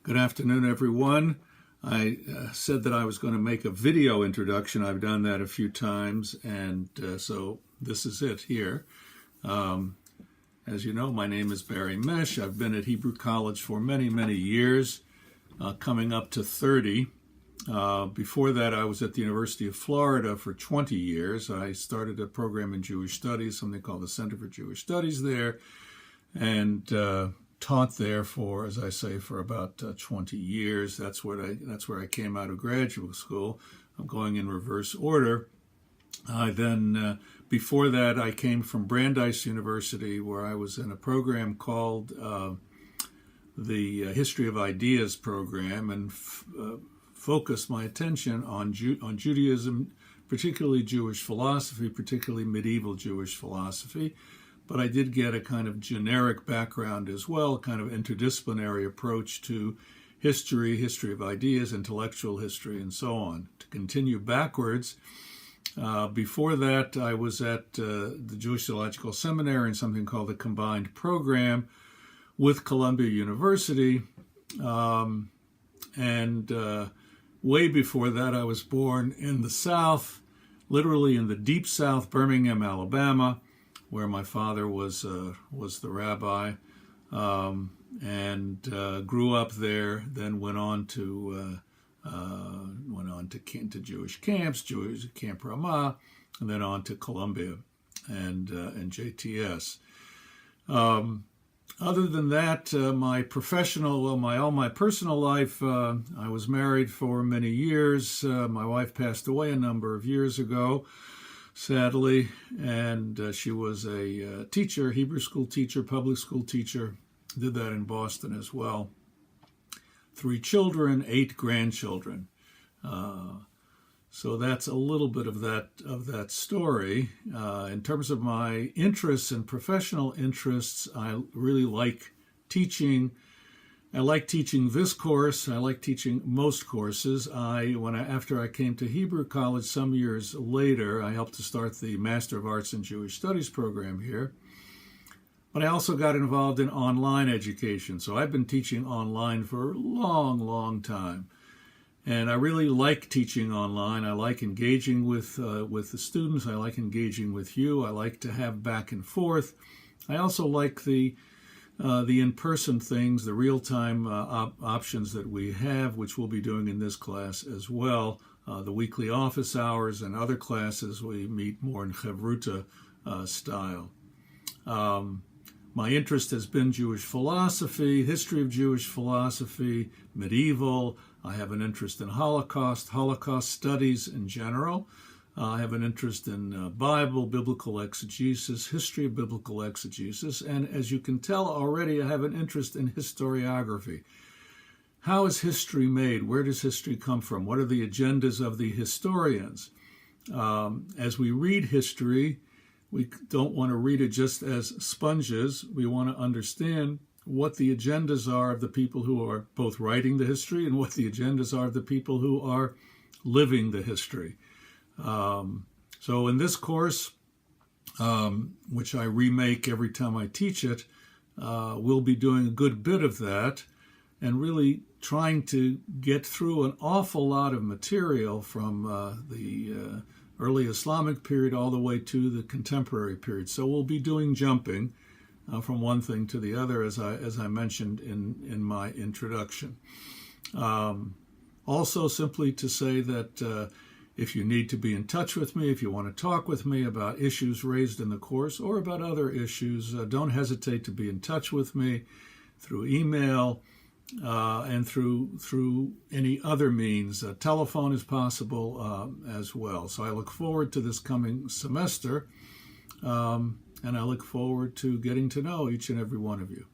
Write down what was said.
Good afternoon, everyone. I said that I was going to make a video introduction. I've done that a few times, and so this is it here. As you know, my name is Barry Mesh. I've been at Hebrew College for many, many years, coming up to 30. Before that, I was at the University of Florida for 20 years. I started a program in Jewish Studies, something called the Center for Jewish Studies there, and taught there for, as I say, for about 20 years. That's where I came out of graduate school. I'm going in reverse order. Before that, I came from Brandeis University, where I was in a program called the History of Ideas program, and focused my attention on Judaism, particularly Jewish philosophy, particularly medieval Jewish philosophy. But I did get a kind of generic background as well, kind of interdisciplinary approach to history of ideas, intellectual history, and so on. To continue backwards, before that, I was at the Jewish Theological Seminary in something called the Combined Program with Columbia University. Way before that, I was born in the South, literally in the deep South, Birmingham, Alabama, where my father was the rabbi, and grew up there. Then went on to Jewish camps, Camp Ramah, and then on to Columbia and JTS. Other than that, my personal life, I was married for many years. My wife passed away a number of years ago, sadly, and she was a teacher, Hebrew school teacher, public school teacher, did that in Boston as well. 3 children, 8 grandchildren. So that's a little bit of that story. In terms of my interests and professional interests, I really like teaching. I like teaching this course. I like teaching most courses. After I came to Hebrew College some years later, I helped to start the Master of Arts in Jewish Studies program here. But I also got involved in online education. So I've been teaching online for a long, long time. And I really like teaching online. I like engaging with the students. I like engaging with you. I like to have back and forth. I also like the in-person things, the real-time options that we have, which we'll be doing in this class as well. The weekly office hours and other classes, we meet more in Chevruta style. My interest has been Jewish philosophy, history of Jewish philosophy, medieval. I have an interest in Holocaust studies in general. I have an interest in Bible, biblical exegesis, history of biblical exegesis, and as you can tell already, I have an interest in historiography. How is history made? Where does history come from? What are the agendas of the historians? As we read history, we don't want to read it just as sponges. We want to understand what the agendas are of the people who are both writing the history and what the agendas are of the people who are living the history. So in this course, which I remake every time I teach it, we'll be doing a good bit of that and really trying to get through an awful lot of material from the early Islamic period all the way to the contemporary period. So we'll be doing jumping from one thing to the other, as I mentioned in my introduction. Also, simply to say that if you need to be in touch with me, if you want to talk with me about issues raised in the course or about other issues, don't hesitate to be in touch with me through email and through any other means. Telephone is possible as well. So I look forward to this coming semester, and I look forward to getting to know each and every one of you.